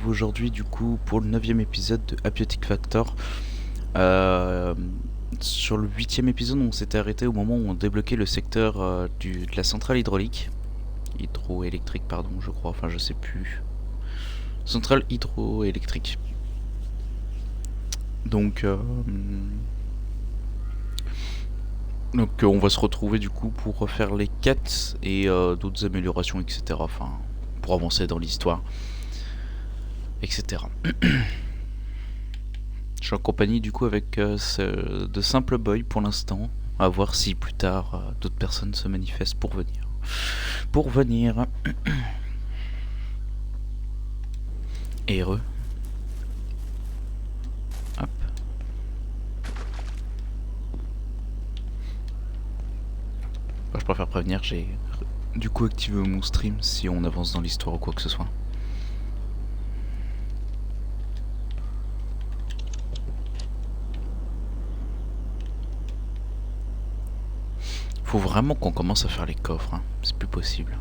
retrouve aujourd'hui du coup pour le 9e épisode de Abiotic Factor. Euh, sur le 8e épisode, on s'était arrêté au moment où on débloquait le secteur de la centrale hydraulique. Hydroélectrique, pardon, je crois, enfin je sais plus. Centrale hydroélectrique. Donc, on va se retrouver du coup pour refaire les quêtes et d'autres améliorations, etc. Enfin, pour avancer dans l'histoire, etc. Je suis en compagnie du coup avec de simples boys pour l'instant. À voir si plus tard d'autres personnes se manifestent pour venir. Pour venir. Et heureux. Hop. Enfin, je préfère prévenir, j'ai du coup activé mon stream si on avance dans l'histoire ou quoi que ce soit. Faut vraiment qu'on commence à faire les coffres, hein. C'est plus possible.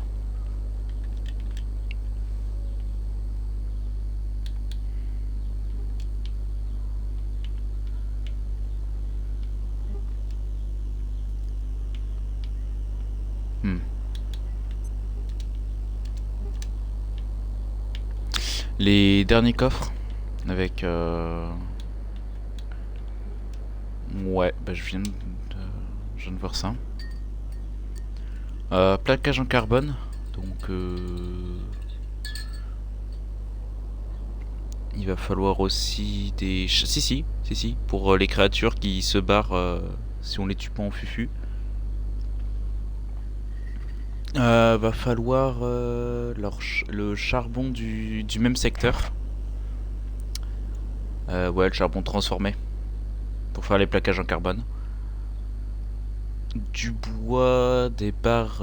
Les derniers coffres avec ouais, bah je viens de voir ça. Plaquage en carbone, donc il va falloir aussi des... Si, pour les créatures qui se barrent si on les tue pas en fufu. Va falloir le charbon du même secteur. Ouais, le charbon transformé pour faire les plaquages en carbone. Du bois, des barres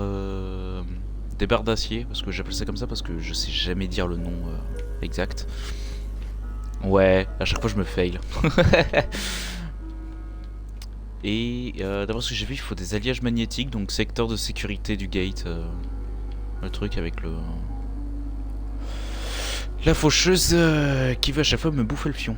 d'acier, parce que j'appelle ça comme ça parce que je sais jamais dire le nom exact. Ouais, à chaque fois je me fail. Et d'abord ce que j'ai vu, il faut des alliages magnétiques, donc secteur de sécurité du gate. Le truc avec la faucheuse qui veut à chaque fois me bouffer le fion.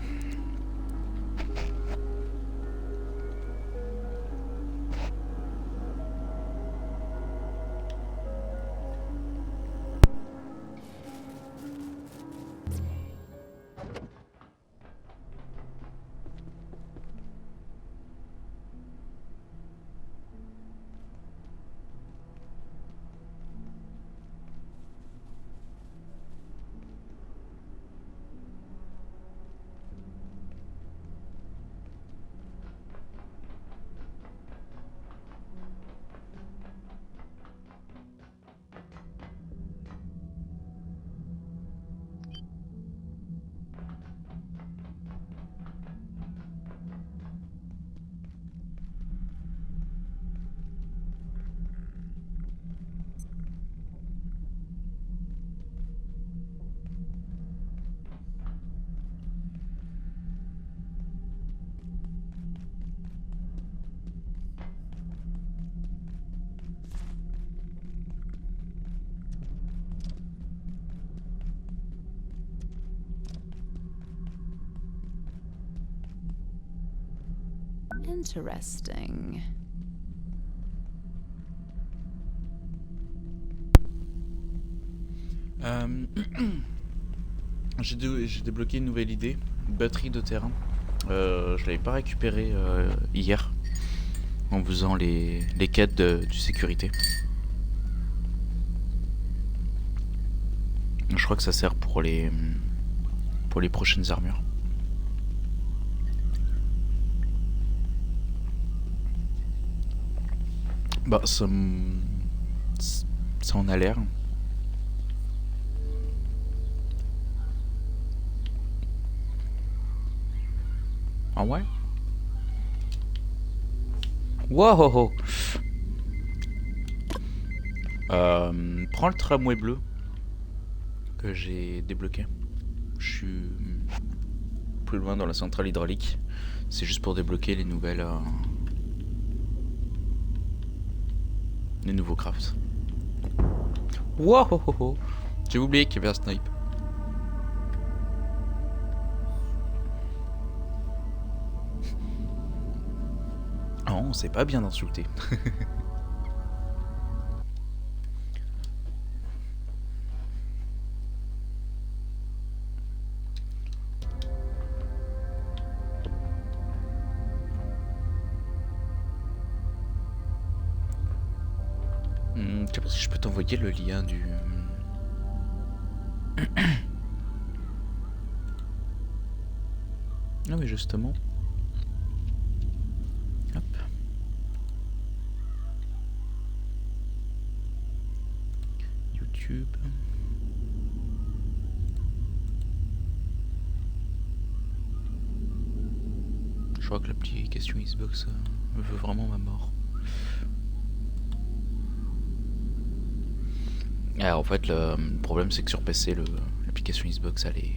Interesting. J'ai débloqué une nouvelle idée, une batterie de terrain. Je l'avais pas récupérée hier en faisant les quêtes du sécurité. Je crois que ça sert pour les prochaines armures. Bah ça en a l'air. Ah ouais? Wow! Prends le tramway bleu que j'ai débloqué. Je suis plus loin dans la centrale hydraulique. C'est juste pour débloquer les nouvelles... les nouveaux crafts. Wow! J'ai oublié qu'il y avait un snipe. c'est pas bien d'insulter. Je sais pas si je peux t'envoyer le lien du... Non mais justement. Hop. YouTube. Je crois que l'application Xbox veut vraiment ma mort. Ah, en fait, le problème c'est que sur PC, l'application Xbox elle est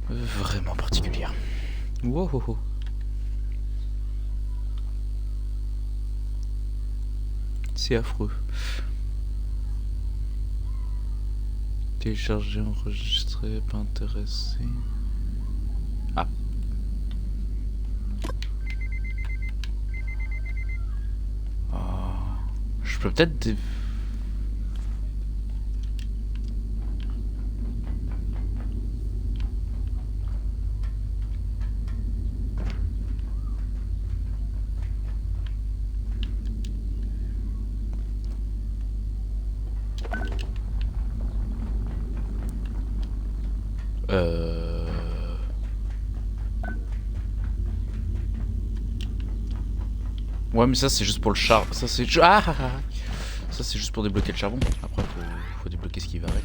vraiment particulière. Wow. C'est affreux. Télécharger, enregistrer, pas intéressé. Ah. Oh. Je peux peut-être... Ouais, mais ça c'est juste pour le charbon. Ça c'est ça c'est juste pour débloquer le charbon. Après faut débloquer ce qui va avec.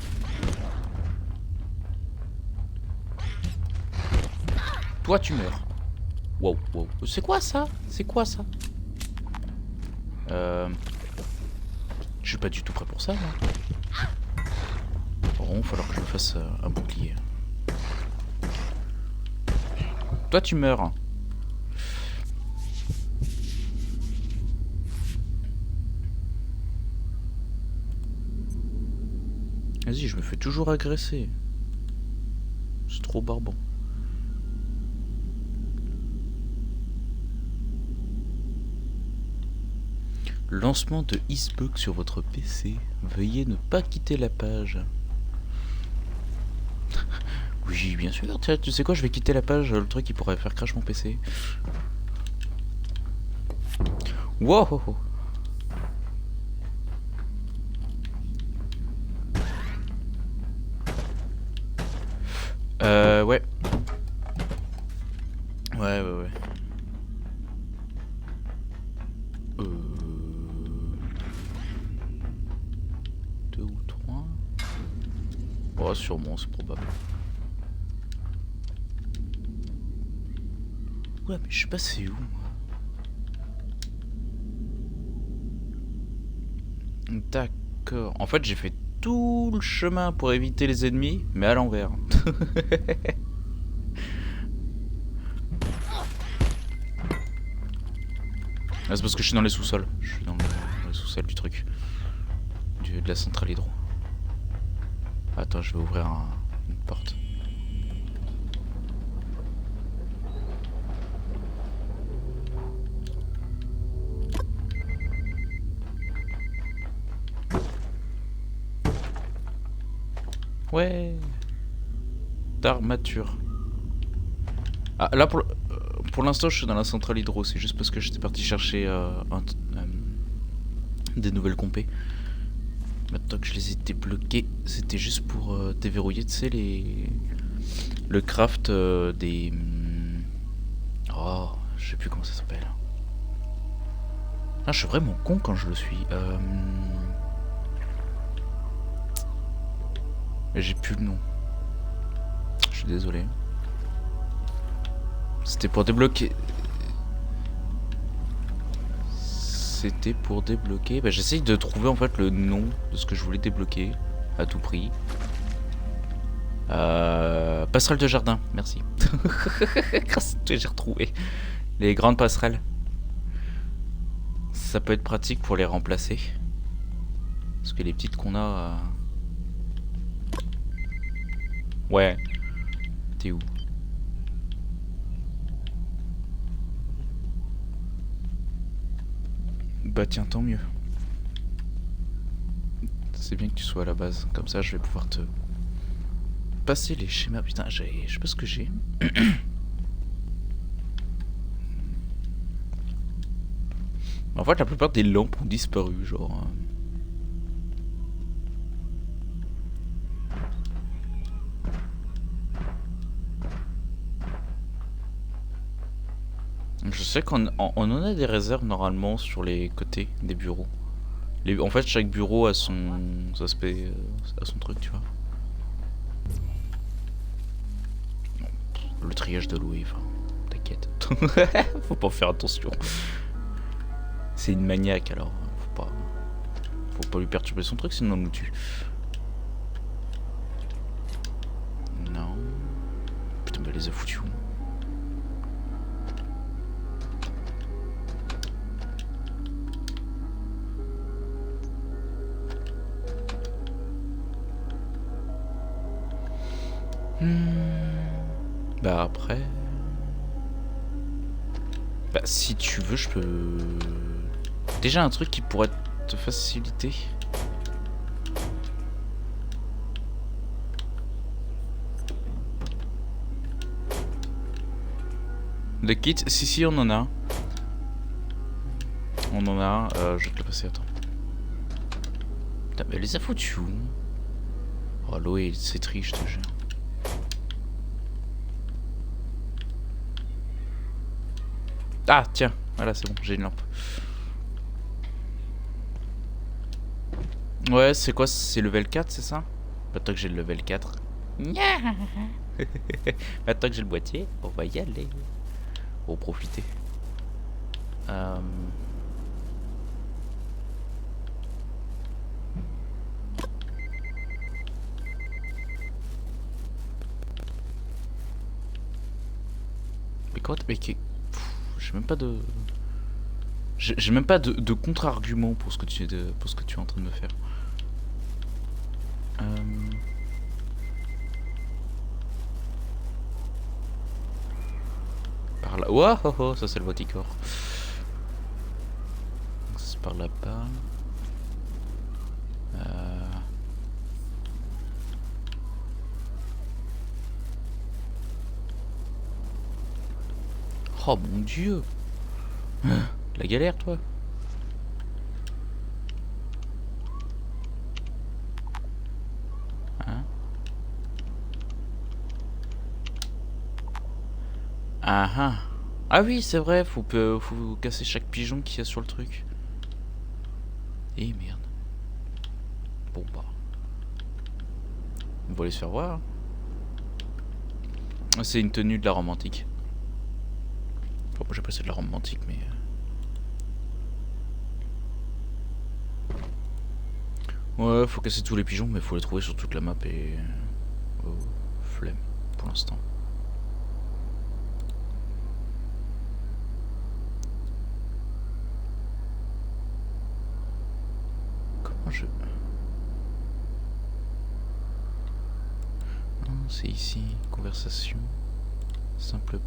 Toi tu meurs. Wow. C'est quoi ça? C'est quoi ça? Je suis pas du tout prêt pour ça moi. Bon, il va falloir que je me fasse un bouclier. Toi tu meurs. Vas-y, je me fais toujours agresser. C'est trop barbant. Lancement de Xbox sur votre PC. Veuillez ne pas quitter la page. Oui, bien sûr. Tiens, tu sais quoi, je vais quitter la page. Le truc, il pourrait faire crash mon PC. Wow. Ouais. Ouais. 2 ou 3. Oh, sûrement, c'est probable. Ouais, mais je sais pas c'est où. D'accord. En fait, j'ai fait tout le chemin pour éviter les ennemis, mais à l'envers. Ah, c'est parce que je suis dans les sous-sols. Je suis dans le sous-sol du truc. De la centrale hydro. Attends, je vais ouvrir une porte. Ouais. D'armature. Ah, là pour l'instant je suis dans la centrale hydro, c'est juste parce que j'étais parti chercher des nouvelles compées. Maintenant que je les ai débloquées, c'était juste pour déverrouiller, tu sais, le craft des... Oh, je sais plus comment ça s'appelle. Ah, je suis vraiment con quand je le suis. J'ai plus le nom. Je suis désolé. C'était pour débloquer... C'était pour débloquer... Bah, j'essaye de trouver en fait le nom de ce que je voulais débloquer. À tout prix. Passerelle de jardin, merci. Grâce à toi, j'ai retrouvé. Les grandes passerelles. Ça peut être pratique pour les remplacer. Parce que les petites qu'on a... Ouais. T'es où? Bah tiens, tant mieux. C'est bien que tu sois à la base. Comme ça, je vais pouvoir te passer les schémas. Putain, je sais pas ce que j'ai. En fait, la plupart des lampes ont disparu, genre. Je sais qu'on en a des réserves normalement sur les côtés des bureaux. En fait, chaque bureau a son aspect, a son truc, tu vois. Le triage de Louis, enfin, t'inquiète. Faut pas faire attention. C'est une maniaque alors, faut pas lui perturber son truc sinon on nous tue. Non. Putain, bah les a foutus. Bah après... Bah si tu veux, je peux... Déjà un truc qui pourrait te faciliter. Le kit, si on en a. On en a, je vais te le passer, attends. Putain, mais elle les a foutus où? Oh Loé, c'est triste, je te jure. Ah tiens, voilà c'est bon, j'ai une lampe. Ouais, c'est quoi? C'est level 4, c'est ça? Maintenant que j'ai le level 4. Maintenant que j'ai le boîtier, on va y aller. On va profiter. Mais quoi? Mais j'ai même pas de... J'ai même pas de contre-argument pour ce que tu es en train de me faire. Par là. Ouah, oh, oh, ça c'est le Voticor. C'est par là-bas. Oh mon dieu. La galère, toi. Hein? Ah ah. Ah oui, c'est vrai, faut casser chaque pigeon qu'il y a sur le truc. Eh merde. Bon bah. On va aller se faire voir. C'est une tenue de la Rome antique. Bon, moi j'ai pas ça de la Rome antique, mais... Ouais, faut casser tous les pigeons, mais faut les trouver sur toute la map et... Oh, flemme, pour l'instant. Comment je... Non, c'est ici, conversation. Simple.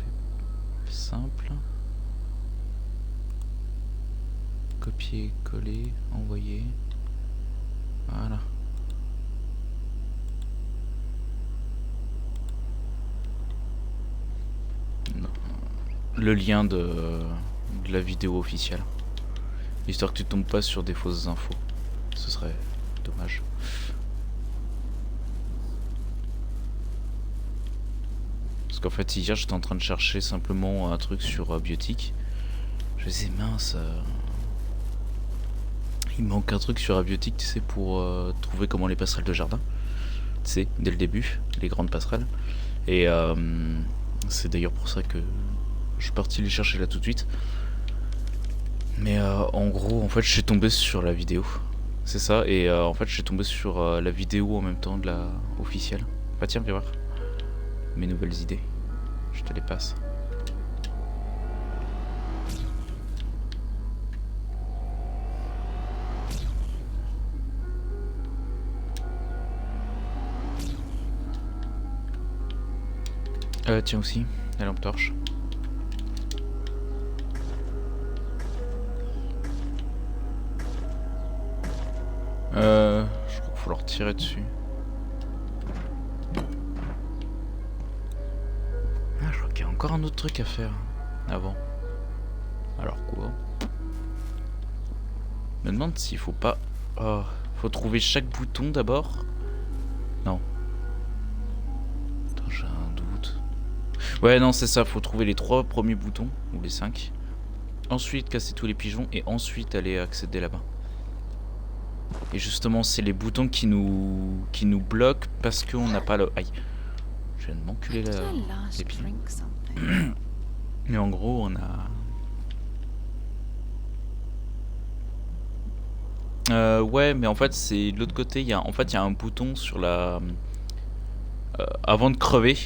Copier, coller, envoyer. Voilà. Non. Le lien de la vidéo officielle. Histoire que tu tombes pas sur des fausses infos. Ce serait dommage. Parce qu'en fait hier j'étais en train de chercher simplement un truc sur Abiotic. Je me disais mince... Il manque un truc sur Abiotic, tu sais, pour trouver comment les passerelles de jardin. Tu sais, dès le début, les grandes passerelles. Et c'est d'ailleurs pour ça que je suis parti les chercher là tout de suite. Mais en gros, en fait, je suis tombé sur la vidéo. C'est ça, et en fait, je suis tombé sur la vidéo en même temps de la officielle. Bah tiens, viens voir. Mes nouvelles idées. Je te les passe. Tiens aussi, la lampe torche. falloir tirer dessus. Ah, je crois qu'il y a encore un autre truc à faire avant. Alors quoi? Je me demande s'il faut pas... Oh, faut trouver chaque bouton d'abord. Non. Attends, j'ai un doute. Ouais, non, c'est ça. Faut trouver les 3 premiers boutons, ou les 5. Ensuite, casser tous les pigeons, et ensuite aller accéder là-bas. Et justement, c'est les boutons qui nous bloquent parce qu'on n'a pas le... Aïe. Je viens de m'enculer l'épine. Mais en gros, on a... ouais, mais en fait, c'est de l'autre côté. Il y a un bouton sur la... avant de crever.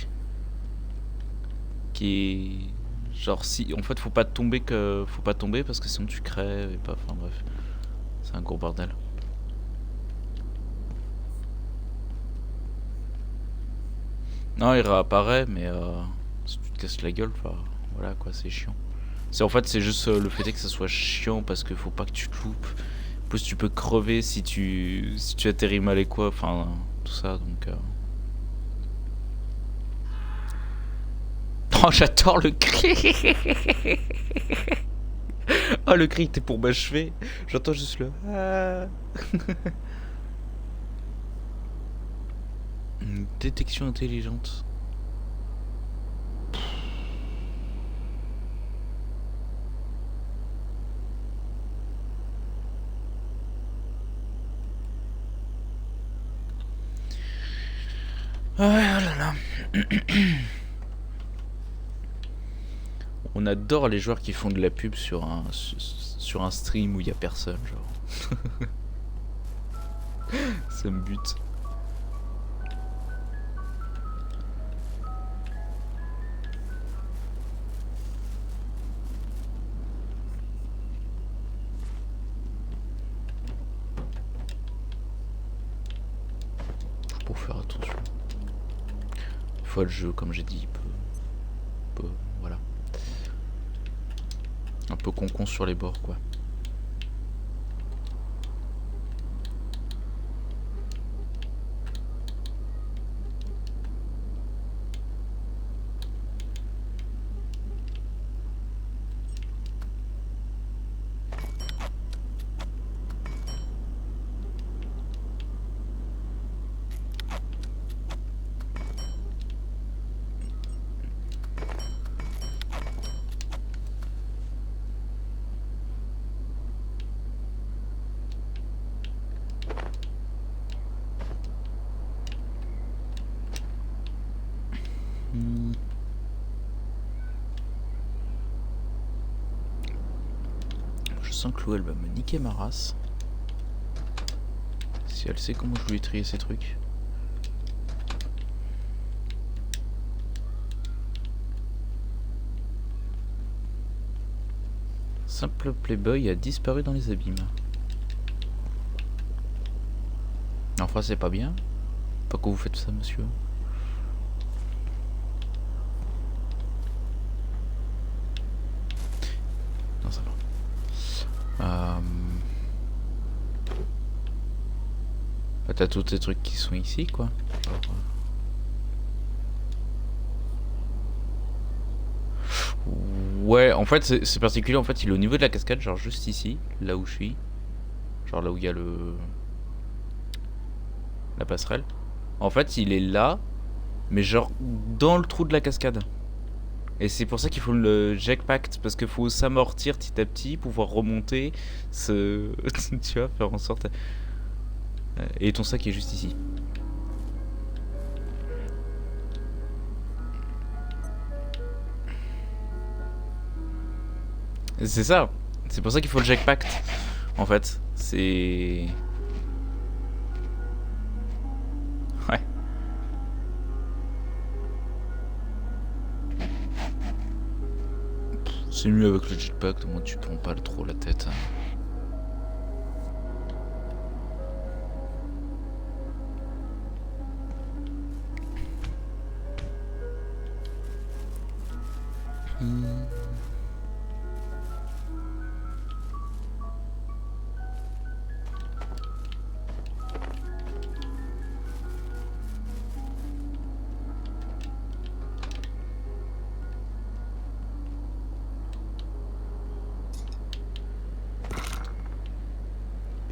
Qui est... Genre, si... En fait, faut pas tomber parce que sinon tu crèves et pas... Enfin, bref. C'est un gros bordel. Non, il réapparaît, mais si tu te casses la gueule, enfin, voilà quoi, c'est chiant. En fait, c'est juste le fait que ça soit chiant parce qu'il faut pas que tu te loupes. En plus, tu peux crever si tu atterris mal et quoi, enfin, tout ça, donc... Oh, j'adore le cri. Oh, le cri était pour m'achever. J'entends juste le... Ah. Une détection intelligente. Ouais, oh là là. On adore les joueurs qui font de la pub sur un stream où il y a personne, genre. Ça me bute. Pour faire attention. Une fois le jeu, comme j'ai dit, peut voilà. Un peu con sur les bords, quoi. Je sens que Lou, elle va me niquer ma race. Si elle sait comment je lui ai trié ces trucs. Simple playboy a disparu dans les abîmes. Enfin, c'est pas bien. Pourquoi vous faites ça, monsieur? Non, ça va. Bah, t'as tous ces trucs qui sont ici, quoi. Alors, ouais, en fait, c'est particulier. En fait, il est au niveau de la cascade, genre juste ici, là où je suis. Genre là où il y a la passerelle. En fait, il est là, mais genre dans le trou de la cascade. Et c'est pour ça qu'il faut le jetpack, parce qu'il faut s'amortir petit à petit, pouvoir remonter, tu vois, faire en sorte... Et ton sac est juste ici. C'est ça, c'est pour ça qu'il faut le jetpack, en fait. C'est... Ouais. C'est mieux avec le jetpack, au moins tu prends pas trop la tête.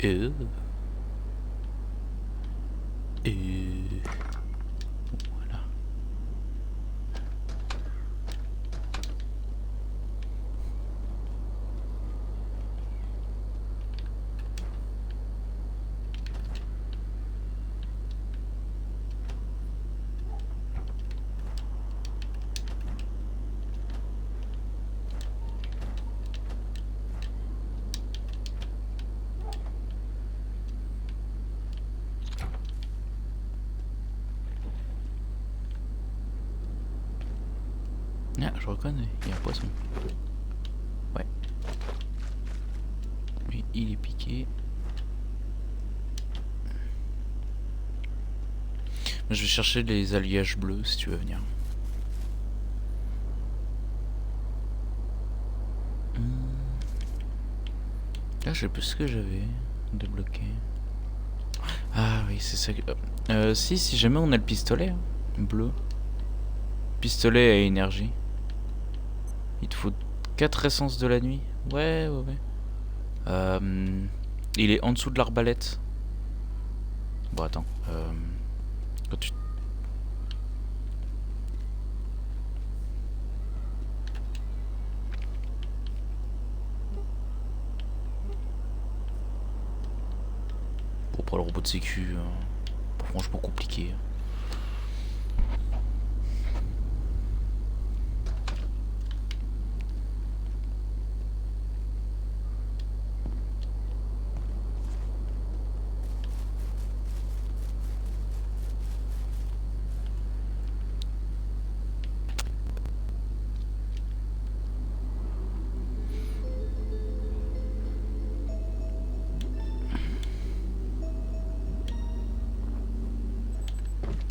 Euh. Euh. Voilà. Ah, je reconnais, il y a un poisson. Ouais. Lui, il est piqué. Je vais chercher les alliages bleus si tu veux venir. Là, je sais plus ce que j'avais débloqué. Ah oui, c'est ça que... si jamais on a le pistolet hein, bleu. Pistolet à énergie. Il te faut 4 essences de la nuit. Ouais. Il est en dessous de l'arbalète. Bon, attends. Quand tu... Bon, pour le robot de sécu, pas franchement compliqué.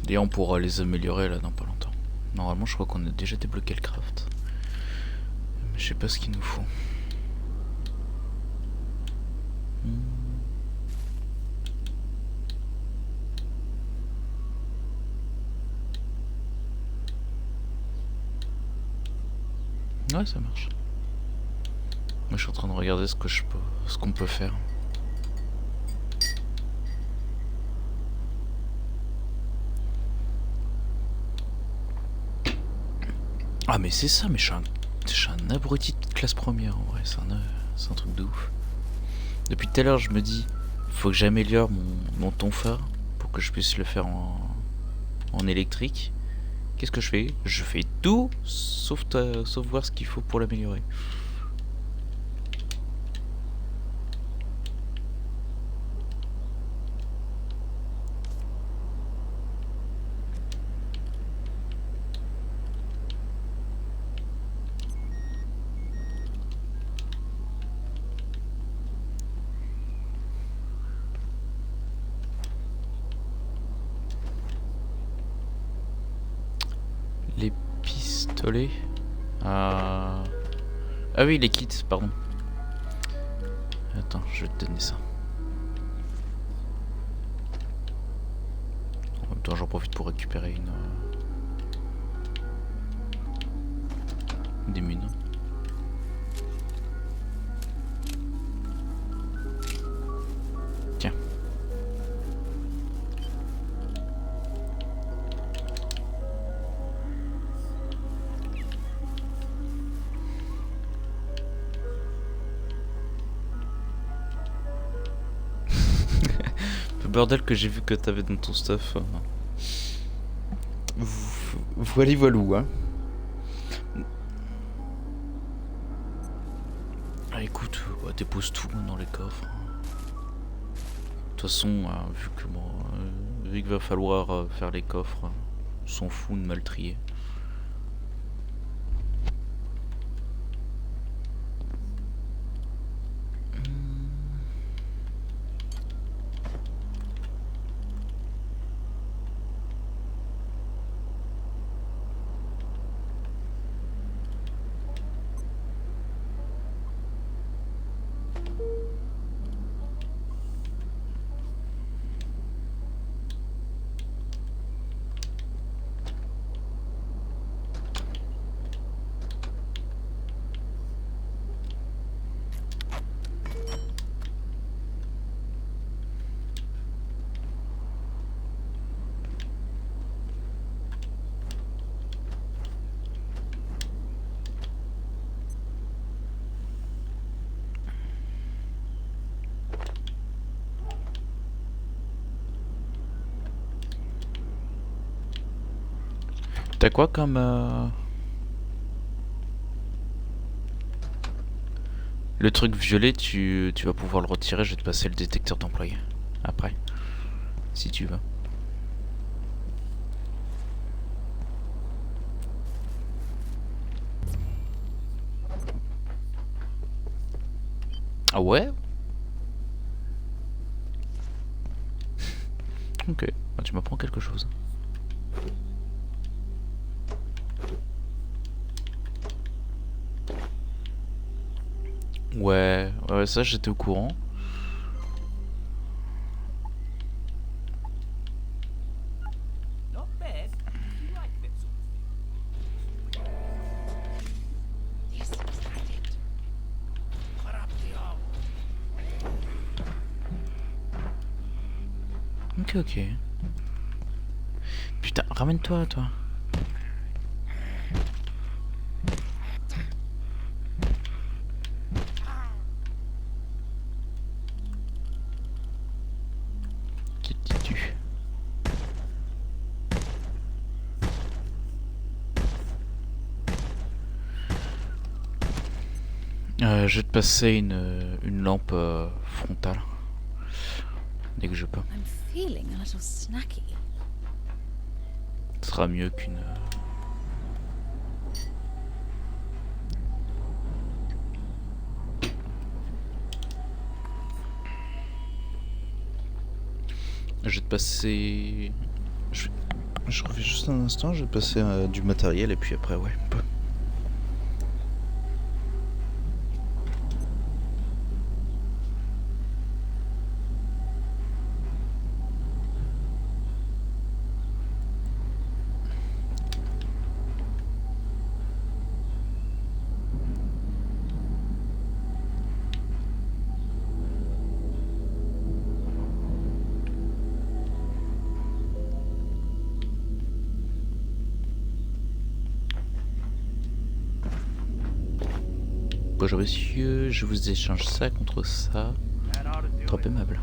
Et on pourra les améliorer là dans pas longtemps. Normalement, je crois qu'on a déjà débloqué le craft. Mais je sais pas ce qu'il nous faut. Ouais, ça marche. Moi, je suis en train de regarder ce qu'on peut faire. Ah mais c'est ça, mais je suis un abruti de classe première en vrai, c'est un truc de ouf. Depuis tout à l'heure je me dis, faut que j'améliore mon tonfa pour que je puisse le faire en électrique. Qu'est-ce que je fais? Je fais tout sauf voir ce qu'il faut pour l'améliorer. Les pistolets. Ah oui, les kits, pardon. Attends, je vais te donner ça. En même temps, j'en profite pour récupérer des mines. Tiens. Le bordel que j'ai vu que t'avais dans ton stuff. Voilà, voilou, hein. Ah, écoute, dépose tout dans les coffres. De toute façon, vu qu'il va falloir faire les coffres, on s'en fout de mal trier. T'as quoi comme... Le truc violet, tu vas pouvoir le retirer, je vais te passer le détecteur d'employés. Après, si tu veux. Ah ouais? Ok, bah, tu m'apprends quelque chose. Ouais, ouais, ça j'étais au courant. Not bad. You like that sort of thing. Yes, is that it? Put up the old. Ok, ok. Putain, ramène-toi, toi. Qui dis-tu? Je vais te passer une lampe frontale. Dès que je peux. I'm feeling a little snacky. Ce sera mieux qu'une... Je vais te passer... Je reviens juste un instant, je vais te passer du matériel et puis après, ouais, on peut. Bonjour monsieur, je vous échange ça contre ça. That ought to do Trop it. aimable.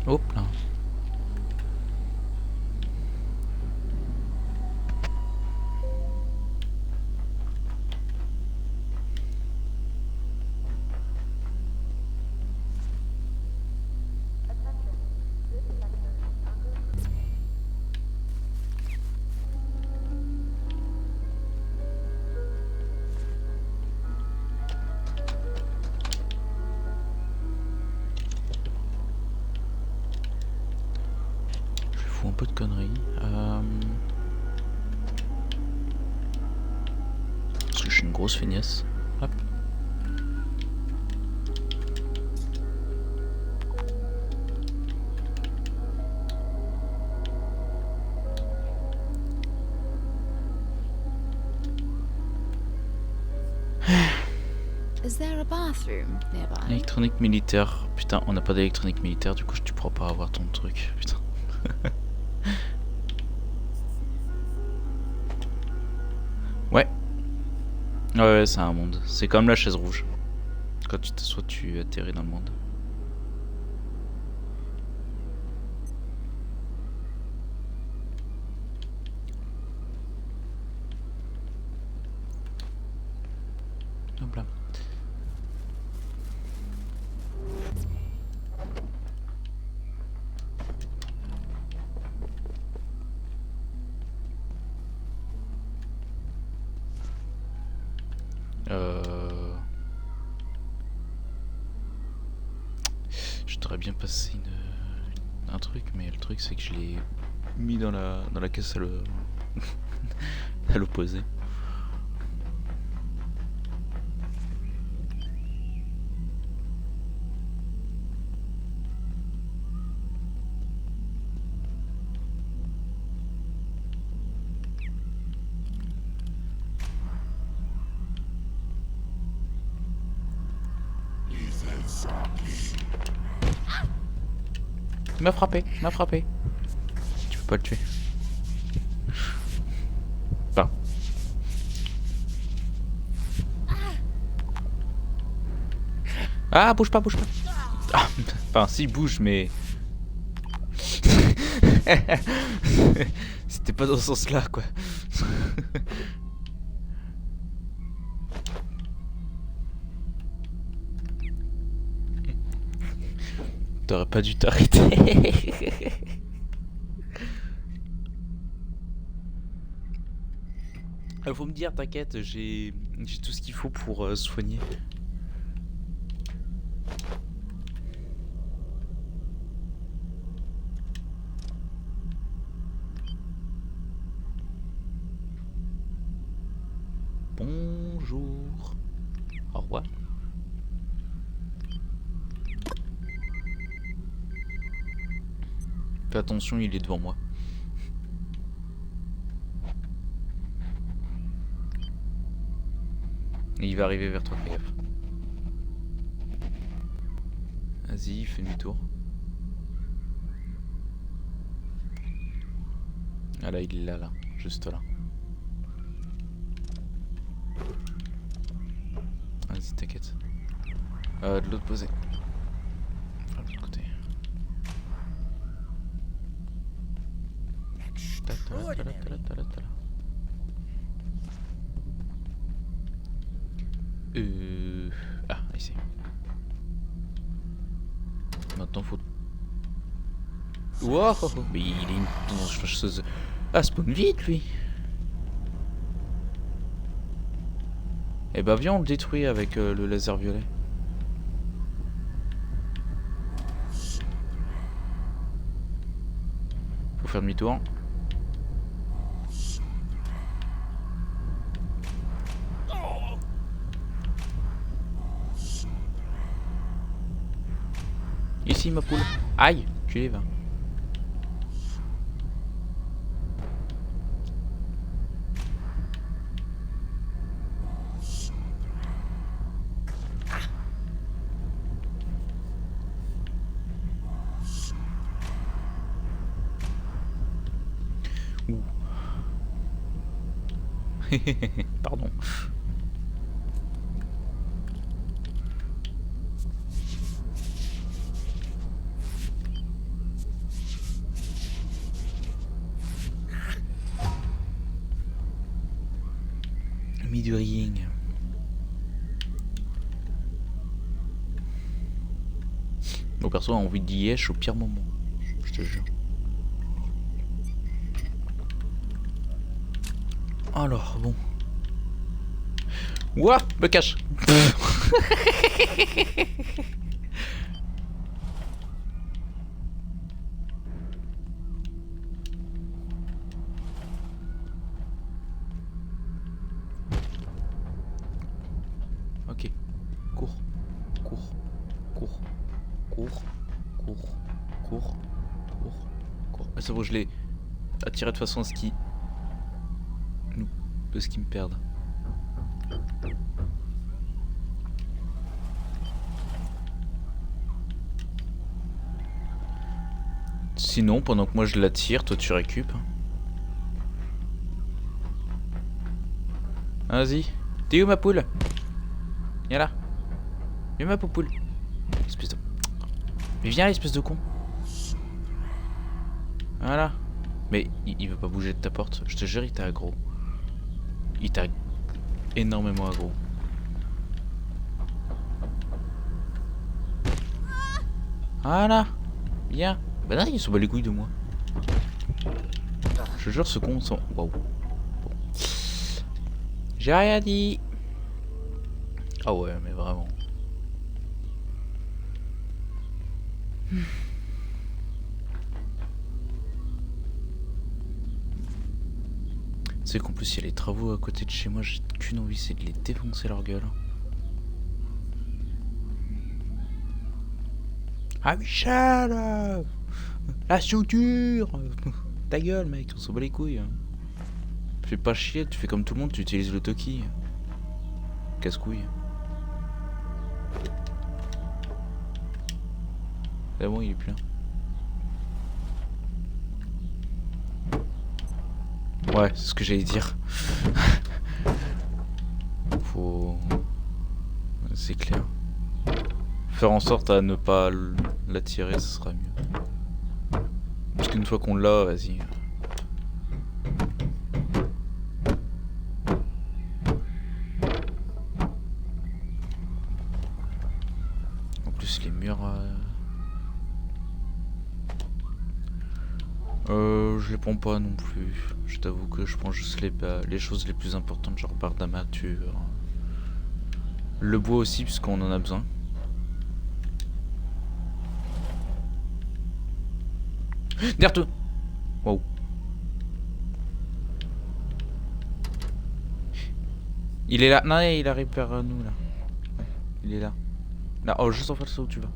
Hop là. Je fous un peu de conneries. Parce que je suis une grosse feignasse. Hop. Is there a bathroom nearby? Électronique militaire. Putain, on n'a pas d'électronique militaire, du coup tu pourras pas avoir ton truc. Putain. Ouais. Ouais, ouais, c'est un monde. C'est comme la chaise rouge. Quand tu t'assois, tu atterris dans le monde. Hop là. Je t'aurais bien passé un truc, mais le truc c'est que je l'ai mis dans la caisse à l'opposé. Il m'a frappé, il m'a frappé. Tu peux pas le tuer. Enfin. Ah, bouge pas, bouge pas. Ah, enfin, si, bouge, mais... C'était pas dans ce sens-là, quoi. T'aurais pas dû t'arrêter. Faut me dire, t'inquiète, j'ai tout ce qu'il faut pour soigner. Bonjour. Au revoir. Fais attention, il est devant moi. Et il va arriver vers toi, fais gaffe. Vas-y, fais demi-tour. Ah là, il est là, juste là. Vas-y, t'inquiète. De l'autre posé. Enfin, de l'autre côté. Ah, ici. Maintenant faut... Wow, mais il est une fâcheuse. Ah, spawn vite lui. Eh bah viens, on le détruit avec le laser violet. Faut faire demi-tour. Ici ma poule. Aïe, tu les vas. Ouh. Pardon. Mis du rien. Mon perso a envie d'y yesh au pire moment. Je te jure. Alors, bon. Ouah, me cache. Ok. Cours. Cours. Cours. Cours. Cours. Cours. Cours. Cours. Ah, c'est bon, je l'ai attiré de façon à ce qu'il... ce qui me perdent. Sinon, pendant que moi je l'attire, toi tu récupes. Vas-y. T'es où ma poule? Viens là. Viens ma poupoule. Espèce de... Mais viens, espèce de con. Voilà. Mais il veut pas bouger de ta porte. Je te jure, il t'a aggro. Il t'a énormément aggro. Voilà. Viens. Bah non, il se bat les couilles de moi. Je te jure, ce con sont... Waouh. Bon. J'ai rien dit. Ah ouais, mais vraiment. Tu sais qu'en plus il y a les travaux à côté de chez moi, j'ai qu'une envie, c'est de les défoncer leur gueule. Ah Michel, la structure. Ta gueule mec, on s'en bat les couilles. Fais pas chier, tu fais comme tout le monde, tu utilises le Toki. Casse-couille. Là, bon, il est plein. Ouais, c'est ce que j'allais dire. Faut... C'est clair. Faire en sorte à ne pas l'attirer, ce sera mieux. Parce qu'une fois qu'on l'a, vas-y. En plus, les murs... je les prends pas non plus. Je t'avoue que je prends juste les choses les plus importantes, genre barre d'armature. Le bois aussi, puisqu'on en a besoin. Derrière toi. Wow. Il est là. Non, il arrive vers nous là. Ouais, il est là. Là, oh, juste en face de où tu vas.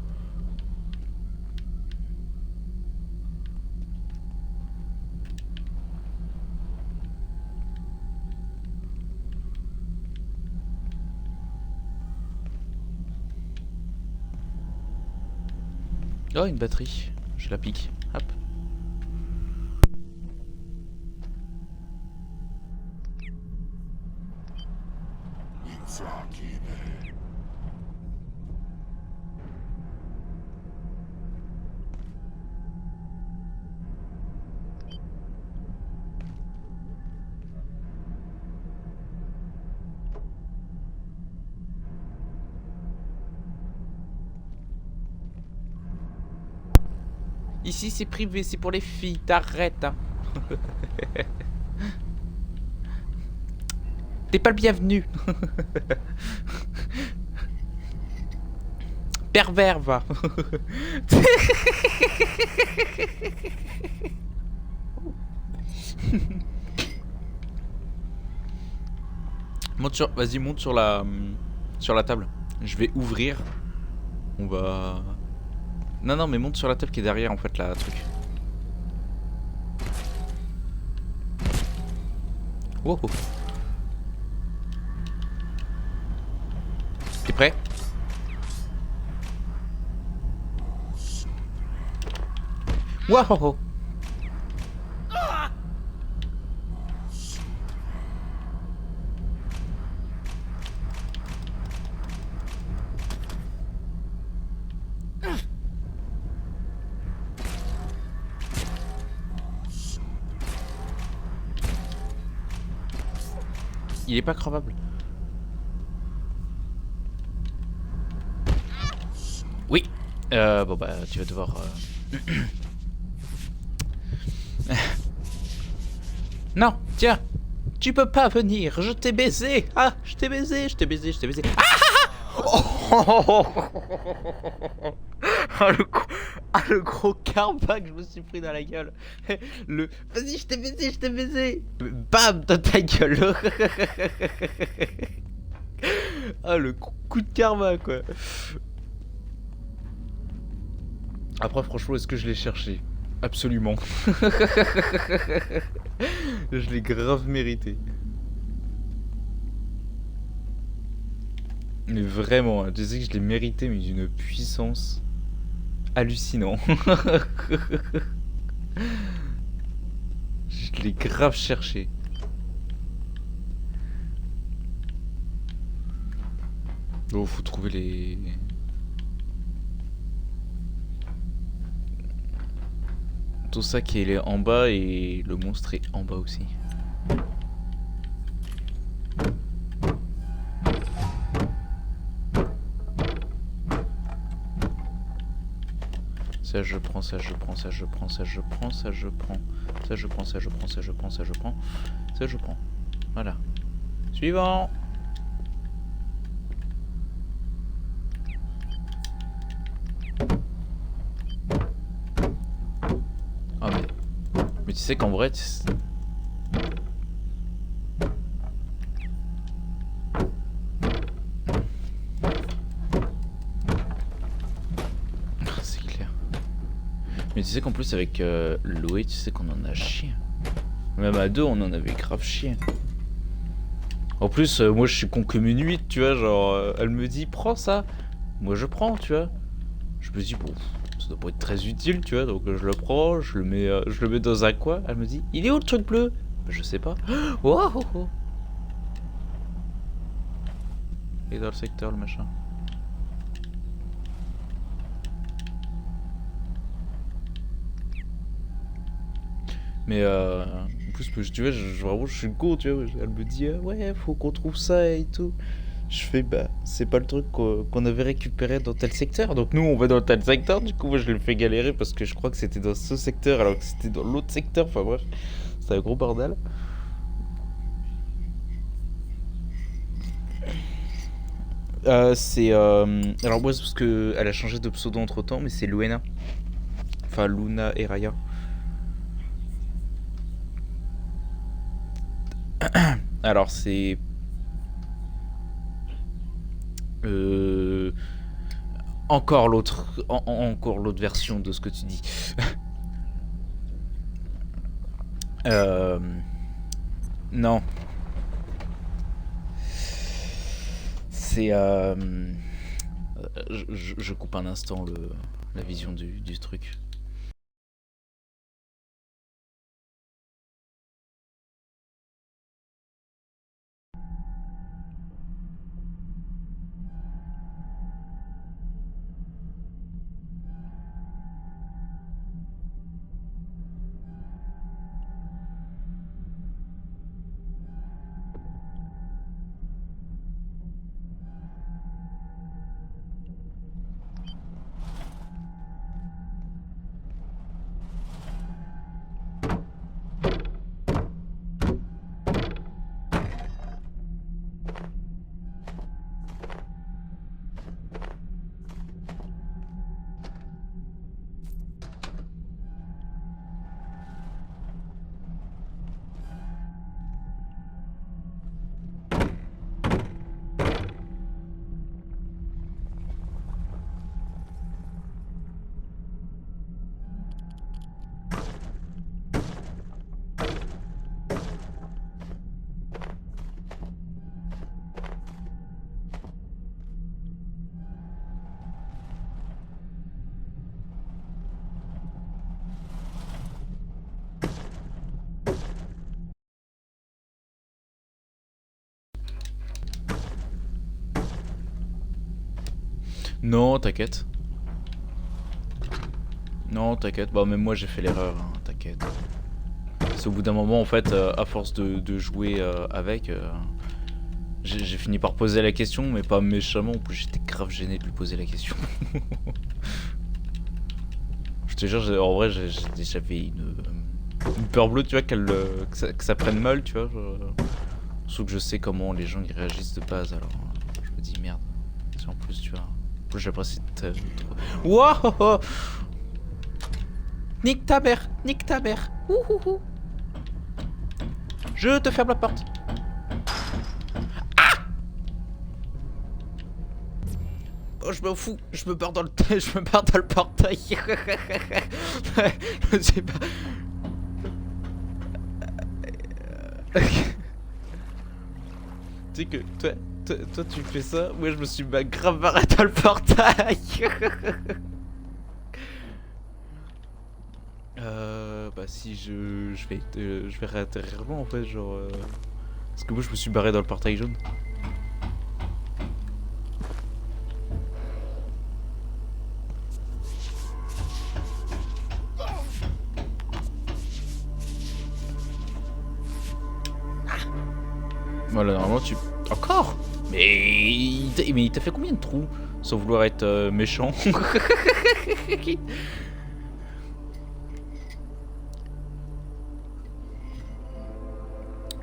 Oh, une batterie. Je la pique. Hop. Ici c'est privé, c'est pour les filles, t'arrêtes hein. T'es pas le bienvenu. Pervers va. Monte sur... Vas-y, monte sur la table. Je vais ouvrir. On va... Non, non, mais monte sur la table qui est derrière, en fait, la truc. Wow. T'es prêt? Wow. Il est pas crevable. Oui. Bon bah tu vas devoir... Non, tiens. Tu peux pas venir, je t'ai baisé. Ah, je t'ai baisé, je t'ai baisé, je t'ai baisé. Ah, oh, le gros karma que je me suis pris dans la gueule. Le vas-y, je t'ai baisé, je t'ai baisé. Bam dans ta gueule. Ah, le coup de karma quoi. Après franchement, est-ce que je l'ai cherché? Absolument. Je l'ai grave mérité. Mais vraiment, je sais que je l'ai mérité, mais d'une puissance hallucinant. Je l'ai grave cherché. Oh, faut trouver les... Tout ça qui est en bas et le monstre est en bas aussi. Ça je prends, ça je prends, ça je prends, ça je prends, ça je prends, ça je prends, ça je prends, ça je prends, ça je prends, ça je prends. Voilà. Suivant. Ah mais tu sais qu'en vrai... C'est clair. Mais tu sais qu'en plus avec Loé, tu sais qu'on en a chié. Même à deux, on en avait grave chié. En plus, moi je suis con comme une huître, tu vois, genre... elle me dit, prends ça. Moi je prends, tu vois. Je me dis, bon, ça doit pas être très utile, tu vois. Donc je le prends, je le mets dans un coin. Elle me dit, il est où le truc bleu? Je sais pas. Oh, oh, oh. Il est dans le secteur, le machin. Mais en plus, tu vois, vraiment, je suis con, tu vois. Elle me dit, ouais, faut qu'on trouve ça et tout. Je fais, bah, c'est pas le truc qu'on avait récupéré dans tel secteur. Donc nous, on va dans tel secteur. Du coup, moi, je le fais galérer parce que je crois que c'était dans ce secteur alors que c'était dans l'autre secteur. Enfin bref, c'est un gros bordel. Alors moi, c'est parce que elle a changé de pseudo entre temps, mais c'est Luena. Enfin, Luna et Raya. Alors c'est euh, encore l'autre version de ce que tu dis. Euh, non, c'est je coupe un instant la vision du truc. Non, t'inquiète. Non, t'inquiète. Bah même moi j'ai fait l'erreur, hein, t'inquiète. C'est au bout d'un moment en fait, à force de jouer avec, j'ai fini par poser la question, mais pas méchamment. En plus j'étais grave gêné de lui poser la question. Je te jure, en vrai j'avais une peur bleue, tu vois, que ça prenne mal, tu vois. Sauf que je sais comment les gens ils réagissent de base, alors je me dis merde. Si en plus tu vois. En plus j'apprécie trop. Wouah! Nique ta mère! Nique ta mère! Ouhouhou! Je te ferme la porte! Ah! Oh, je m'en fous! Je me barre dans le je me barre dans le portail! Je sais pas. Tu sais que toi tu fais ça, moi je me suis grave barré dans le portail. Bah si je vais réatterrir loin en fait, genre parce que moi je me suis barré dans le portail jaune. Voilà, normalement tu... Encore? Mais il t'a fait combien de trous? Sans vouloir être méchant.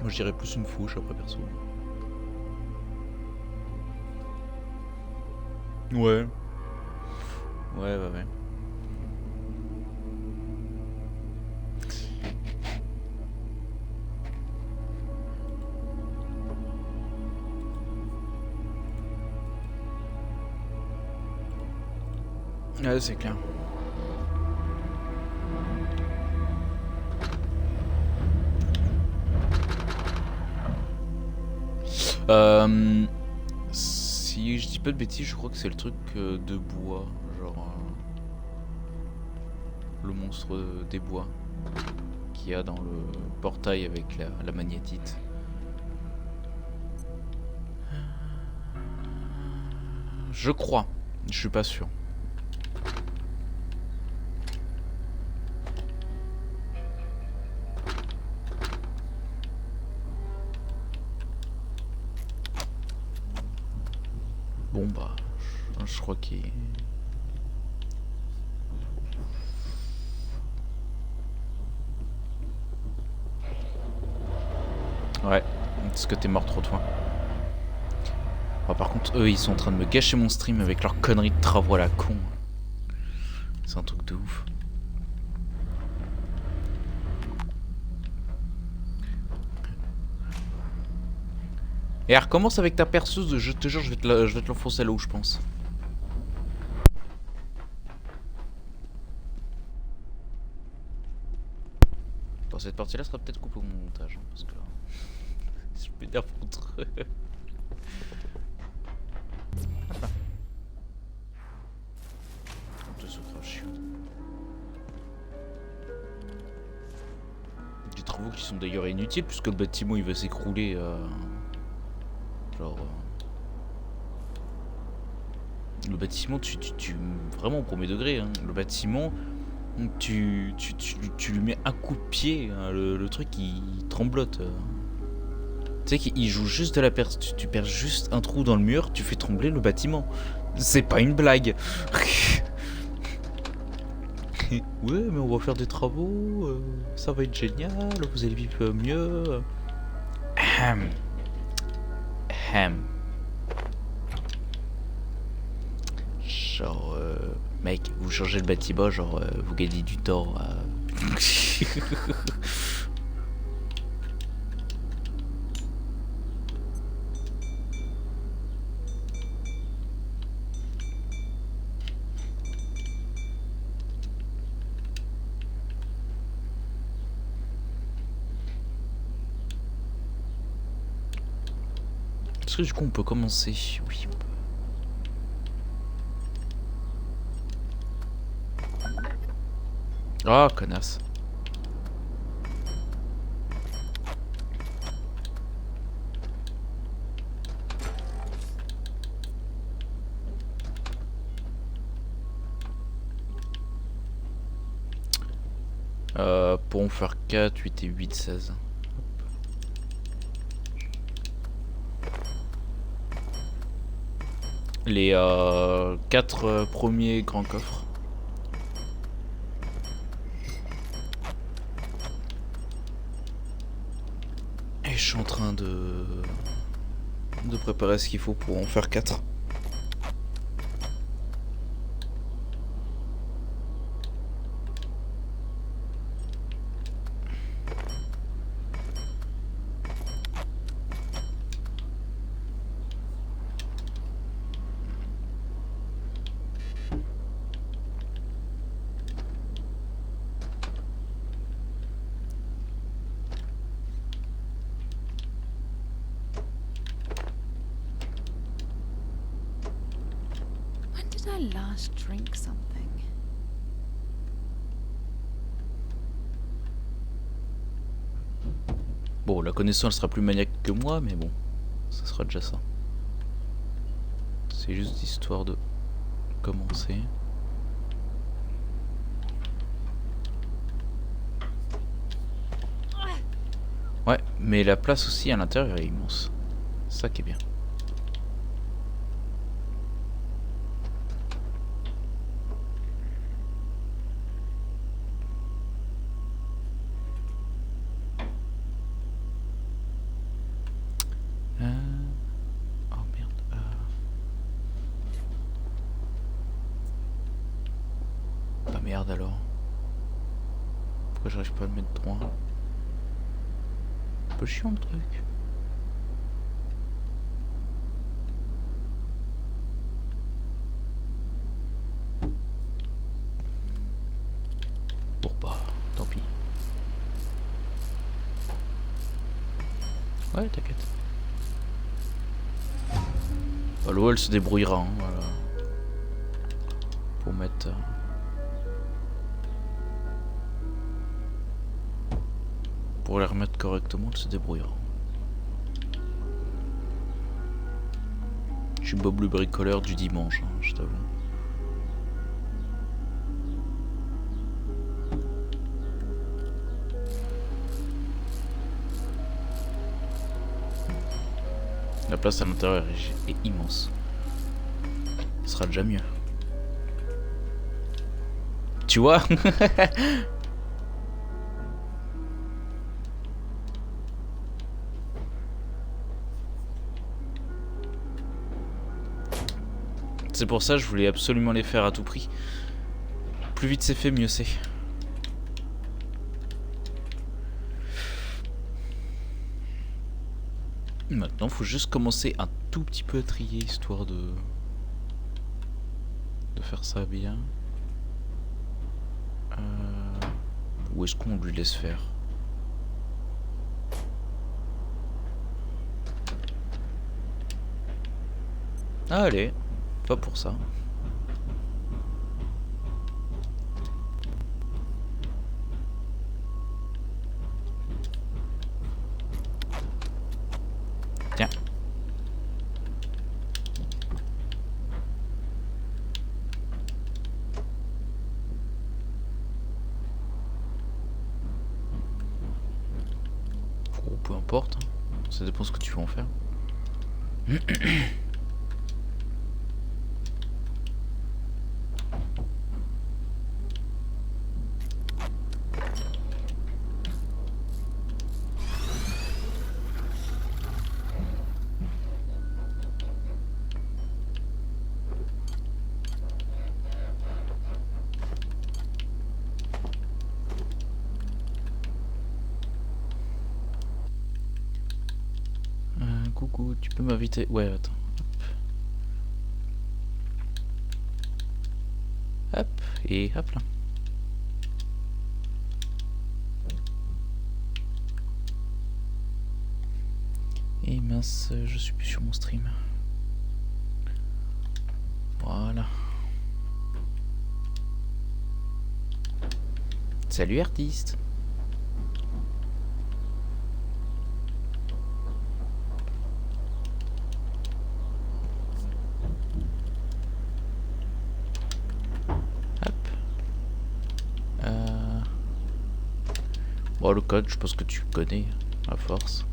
Moi je dirais plus une fouche après perso. Ouais. Ouais. Ouais, c'est clair. Si je dis pas de bêtises, je crois que c'est le truc de bois, genre. le monstre des bois qu'il y a dans le portail avec la magnétite. Je crois, je suis pas sûr. Bon bah, je crois qu'il... Ouais, est-ce que t'es mort trop toi? Oh, par contre, eux, ils sont en train de me gâcher mon stream avec leurs conneries de travaux à la con. C'est un truc de ouf. Et elle recommence avec ta perceuse, je te jure, je vais te l'enfoncer là où je pense. Bon, cette partie-là sera peut-être coupée au montage, hein, parce que... je m'énerve contre eux. Des travaux qui sont d'ailleurs inutiles puisque le bâtiment il va s'écrouler genre le bâtiment tu vraiment au premier degré hein, le bâtiment tu lui mets un coup de pied hein, le truc il tremblote tu sais qu'il joue juste de la perte, tu perds juste un trou dans le mur, tu fais trembler le bâtiment. C'est pas une blague. Ouais, mais on va faire des travaux, ça va être génial, vous allez vivre mieux. Genre, mec, vous changez le bâtiment, genre, vous gagnez du temps. Est-ce que du coup on peut commencer? Oui, on peut. Ah, connasse. Pour en faire 4, 8 et 8, 16. Les 4 premiers grands coffres. Et je suis en train de préparer ce qu'il faut pour en faire 4. When did I last drink something? Bon, la connaissance elle sera plus maniaque que moi, mais bon, ça sera déjà ça. C'est juste histoire de commencer. Ouais, mais la place aussi à l'intérieur est immense. C'est ça qui est bien. Oh merde. Bah merde alors. Pourquoi j'arrive pas à le mettre droit? Un peu chiant le truc. Bon bah, tant pis. Ouais, t'inquiète. Bah, l'eau elle se débrouillera hein, voilà. Pour mettre... Pour les remettre correctement, elle se débrouillera. Je suis Bob le bricoleur du dimanche, hein, je t'avoue. La place à l'intérieur est immense. Ce sera déjà mieux. Tu vois? C'est pour ça que je voulais absolument les faire à tout prix. Plus vite c'est fait, mieux c'est. Maintenant, faut juste commencer un tout petit peu à trier, histoire de faire ça bien. Où est-ce qu'on lui laisse faire? Ah, allez, pas pour ça. Tiens. Oh, peu importe, hein. Ça dépend ce que tu veux en faire. Coucou, tu peux m'inviter? Ouais, attends. Hop, et hop là. Et mince, je suis plus sur mon stream. Voilà. Salut artiste. Bon, le code, je pense que tu connais, à force.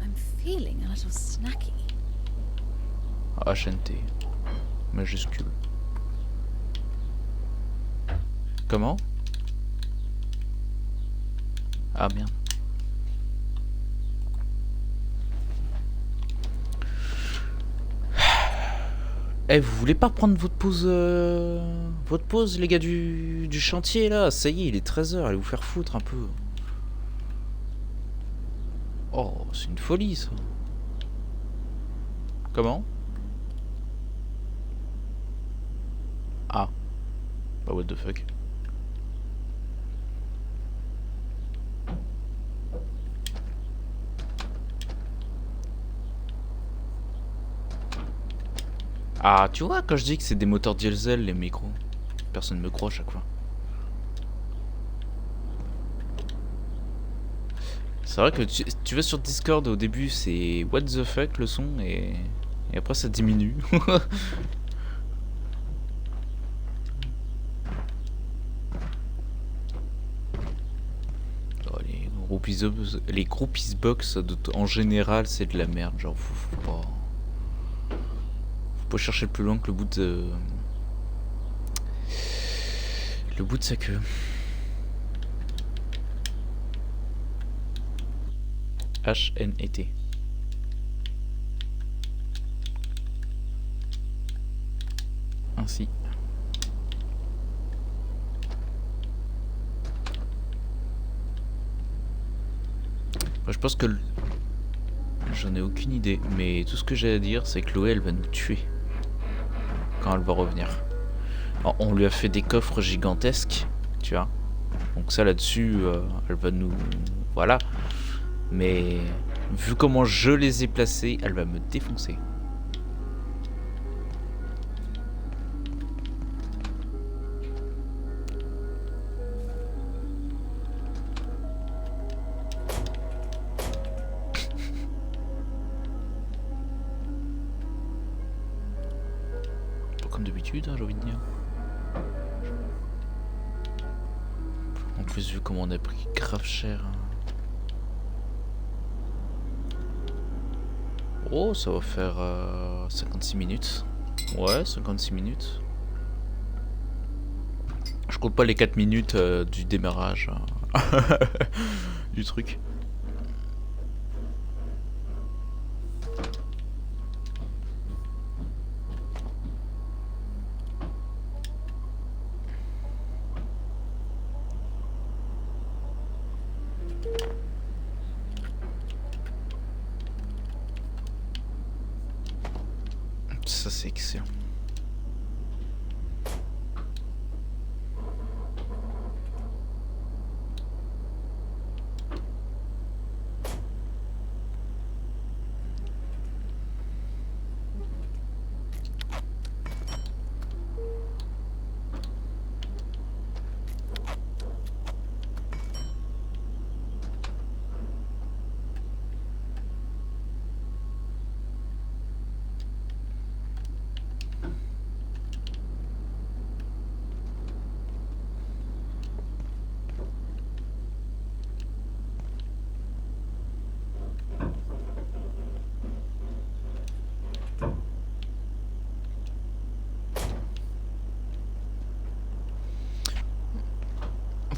I'm feeling a little snacky. HNT. Majuscule. Comment? Ah merde. Eh, vous voulez pas prendre votre pause, les gars du chantier là? Ça y est, il est 13h, allez vous faire foutre un peu. Oh, c'est une folie ça. Comment? Ah. Bah what the fuck. Ah, tu vois, quand je dis que c'est des moteurs diesel, les micros, personne me croit à chaque fois. C'est vrai que tu vas sur Discord, au début c'est what the fuck le son, et après ça diminue. Oh, les groupies box en général c'est de la merde, genre faut pas chercher plus loin que le bout de sa queue. HNET. Ainsi. Moi, je pense que j'en ai aucune idée, mais tout ce que j'ai à dire, c'est que Chloé, elle va nous tuer quand elle va revenir. Alors, on lui a fait des coffres gigantesques, tu vois. Donc ça là-dessus, elle va nous... Voilà. Mais vu comment je les ai placés, elle va me défoncer. comme d'habitude, hein, j'ai envie de dire. En plus, vu comment on a pris grave cher. Hein. Oh, ça va faire 56 minutes. Ouais, 56 minutes. Je compte pas les 4 minutes du démarrage du truc. Ça c'est excellent.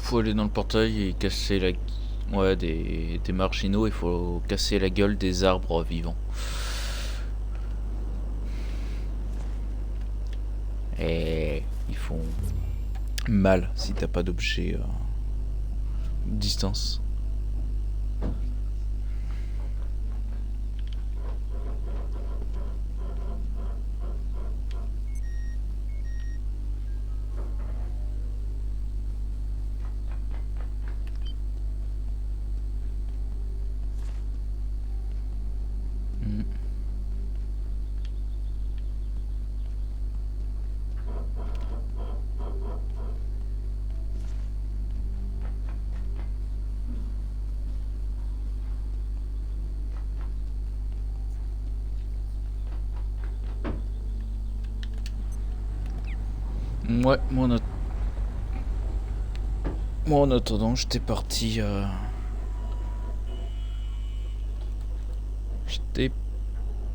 Faut aller dans le portail et casser la... Ouais, des marginaux, il faut casser la gueule des arbres vivants. Et ils font mal si t'as pas d'objet distance. Ouais, moi en attendant, j'étais parti. J'étais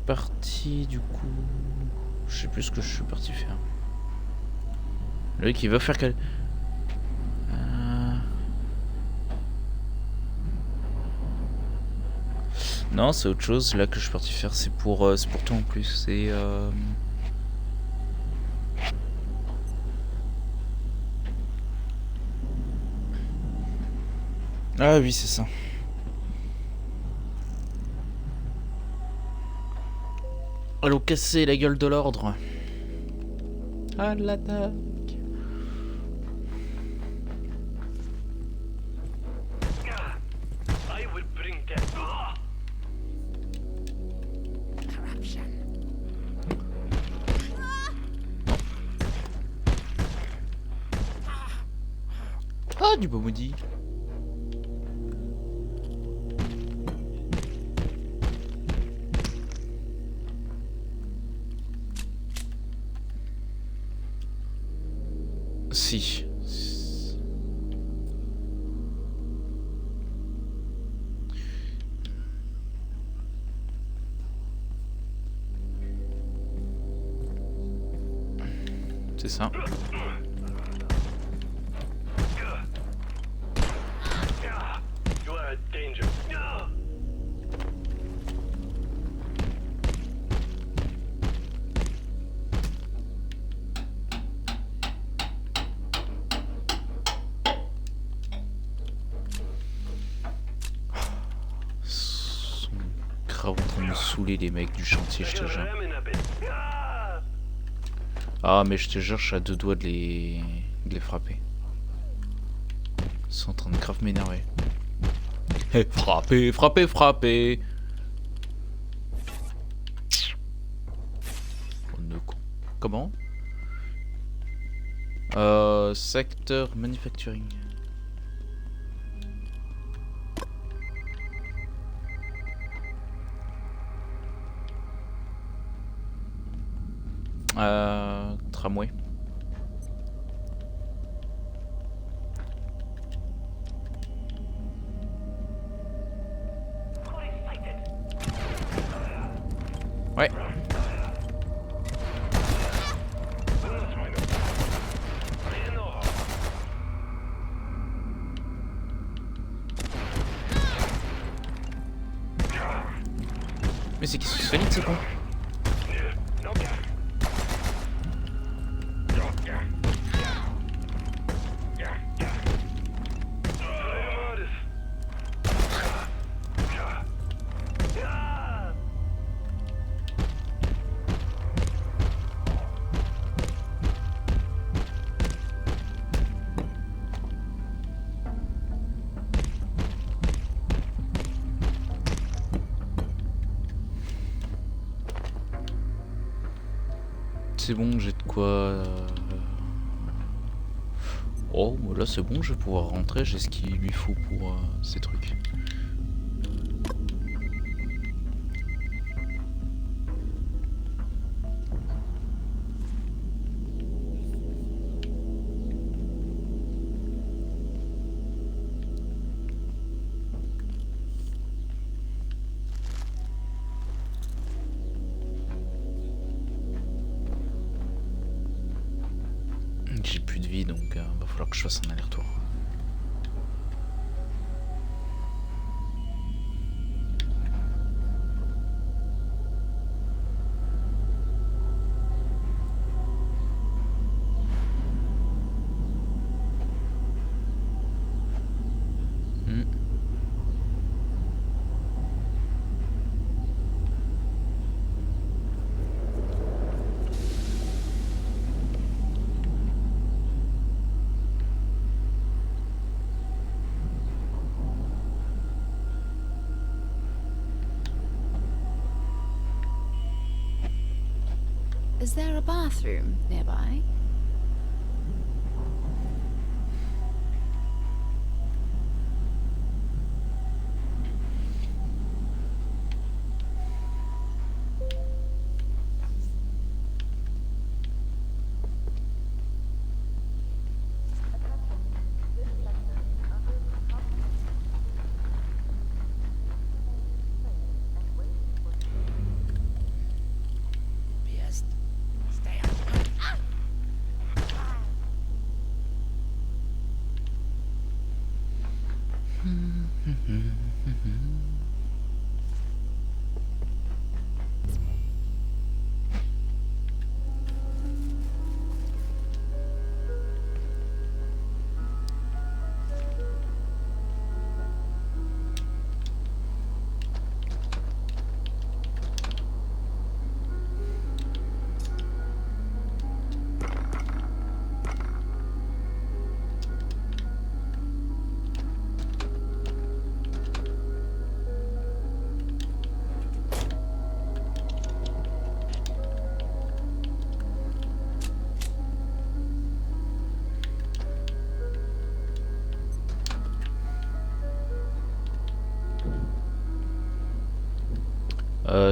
parti du coup. Je sais plus ce que je suis parti faire. Le mec il va faire quel. Non, c'est autre chose là que je suis parti faire. C'est pour toi en plus. C'est. Ah oui, c'est ça. Allons casser la gueule de l'ordre. À l'attaque. I will bring them. Corruption. Ah, du beau maudit. Si. C'est ça. You are a danger. Ils sont grave en train de me saouler les mecs du chantier, je te jure. Ah mais je te jure, je suis à deux doigts de les frapper. Ils sont en train de grave m'énerver. Hé, frappez, frappez, frappez. Oh, ne con. Comment? Secteur manufacturing. tramway. Ouais. Mais c'est qui se fait c'est con. C'est bon, j'ai de quoi... Oh, bah là c'est bon, je vais pouvoir rentrer, j'ai ce qu'il lui faut pour ces trucs. J'ai plus de vie donc va falloir que je fasse un aller-retour. Is there a bathroom nearby?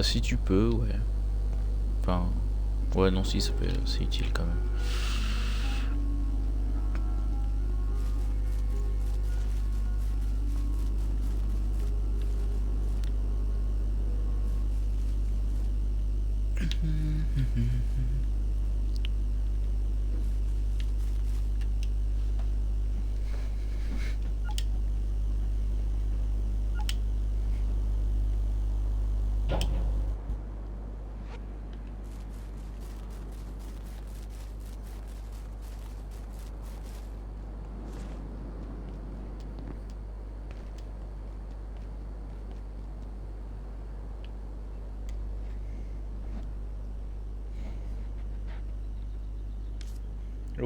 Si tu peux, ouais. Enfin, ouais, non, si, c'est utile quand même.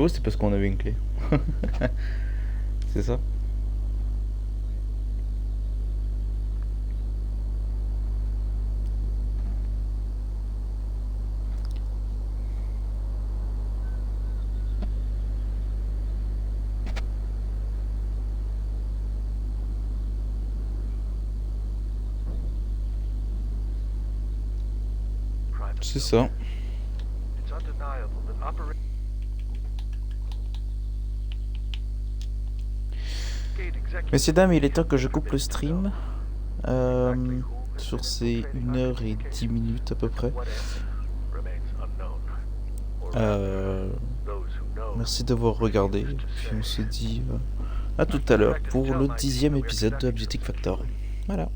Oh, c'est parce qu'on avait une clé. C'est ça? C'est ça. It's undeniable that operation Messieurs, dames, il est temps que je coupe le stream. Sur ces 1h10 à peu près. Merci d'avoir regardé. Puis on se dit à tout à l'heure pour le 10e épisode de Abiotic Factor. Voilà.